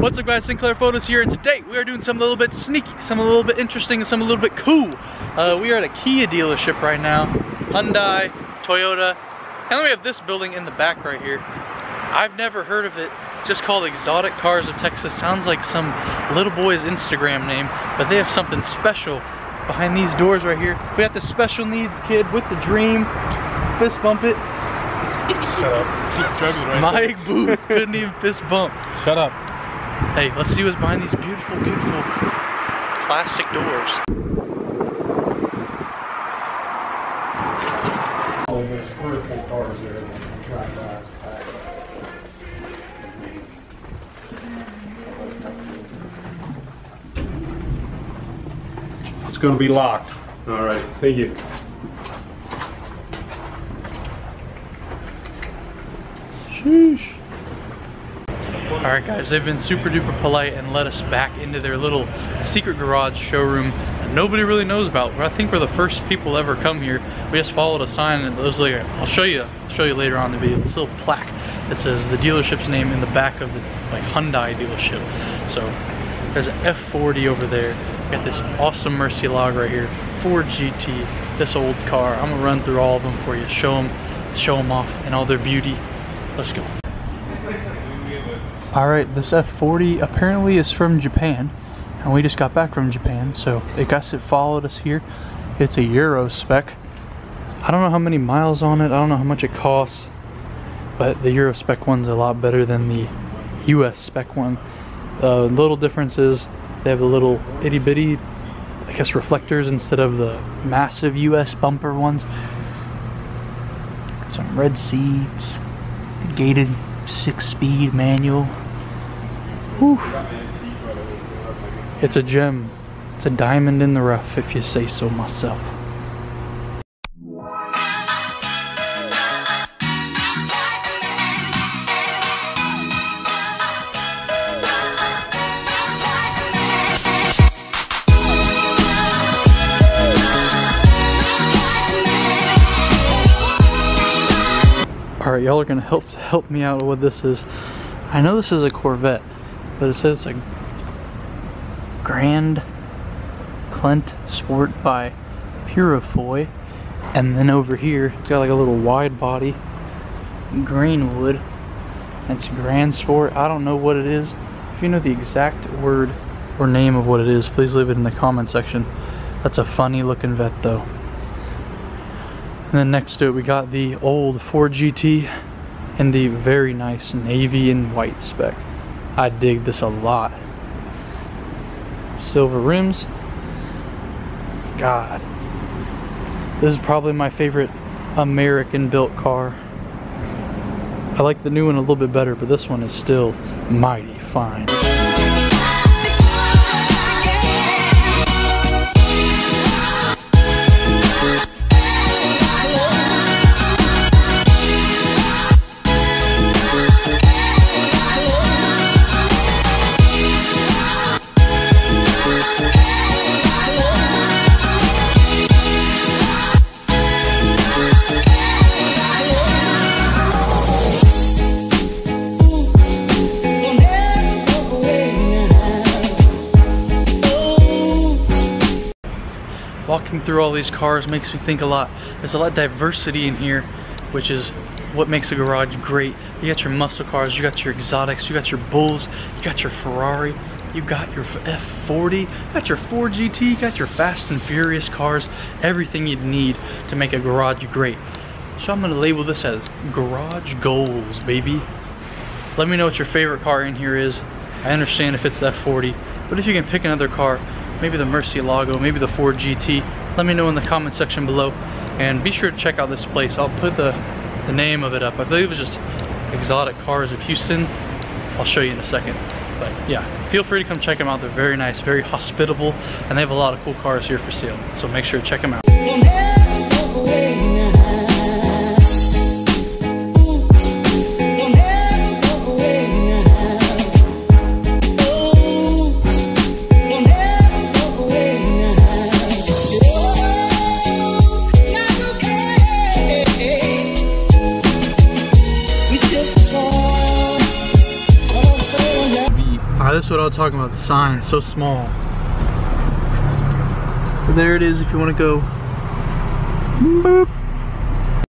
What's up guys, Sinclair Photos here, and today we are doing something a little bit sneaky, something a little bit interesting, and something a little bit cool. We are at a Kia dealership right now. Hyundai, Toyota, and then we have this building in the back right here. I've never heard of it. It's just called Exotic Cars of Texas. Sounds like some little boy's Instagram name, but they have something special behind these doors right here. We got the special needs kid with the dream. Fist bump it. Shut up. He's struggling right Mike Booth couldn't even fist bump. Shut up. Hey, let's see what's behind these beautiful, beautiful plastic doors. Oh, there's 3 or 4 cars there. It's going to be locked. All right. Thank you. Sheesh. Alright guys, they've been super duper polite and let us back into their little secret garage showroom that nobody really knows about. I think we're the first people to ever come here. We just followed a sign and it was like, I'll show you later on in the video, this little plaque that says the dealership's name in the back of the Hyundai dealership. So there's an F40 over there. We got this awesome Murcielago right here, Ford GT, this old car. I'm gonna run through all of them for you, show them off in all their beauty. Let's go. Alright, this F40 apparently is from Japan, and we just got back from Japan, so I guess it followed us here. It's a Euro Spec. I don't know how many miles on it, I don't know how much it costs, but the Euro Spec one's a lot better than the US Spec one. The little difference is they have the little itty bitty, I guess, reflectors instead of the massive US bumper ones. Some red seats, the gated 6-speed manual. Whew. It's a gem. It's a diamond in the rough, if you say so myself. Alright, y'all are gonna help me out with what this is. I know this is a Corvette, but it says a Grand Clint Sport by Purifoy. And then over here, it's got like a little wide body, Greenwood. It's Grand Sport. I don't know what it is. If you know the exact word or name of what it is, please leave it in the comment section. That's a funny looking Vet though. And then next to it, we got the old Ford GT and the very nice navy and white spec. I dig this a lot. Silver rims. God. This is probably my favorite American built car. I like the new one a little bit better, but this one is still mighty fine. Walking through all these cars makes me think a lot. There's a lot of diversity in here, which is what makes a garage great. You got your muscle cars, you got your exotics, you got your Bulls, you got your Ferrari, you got your F40, you got your Ford GT, you got your Fast and Furious cars, everything you'd need to make a garage great. So I'm gonna label this as garage goals, baby. Let me know what your favorite car in here is. I understand if it's the F40, but if you can pick another car, maybe the Murcielago, maybe the Ford GT, let me know in the comment section below. And be sure to check out this place. I'll put the name of it up. I believe it's just Exotic Cars of Houston. I'll show you in a second. But yeah, feel free to come check them out. They're very nice, very hospitable, and they have a lot of cool cars here for sale. So make sure to check them out. Alright, this is what I was talking about, the sign, so small. So there it is if you want to go. Boop.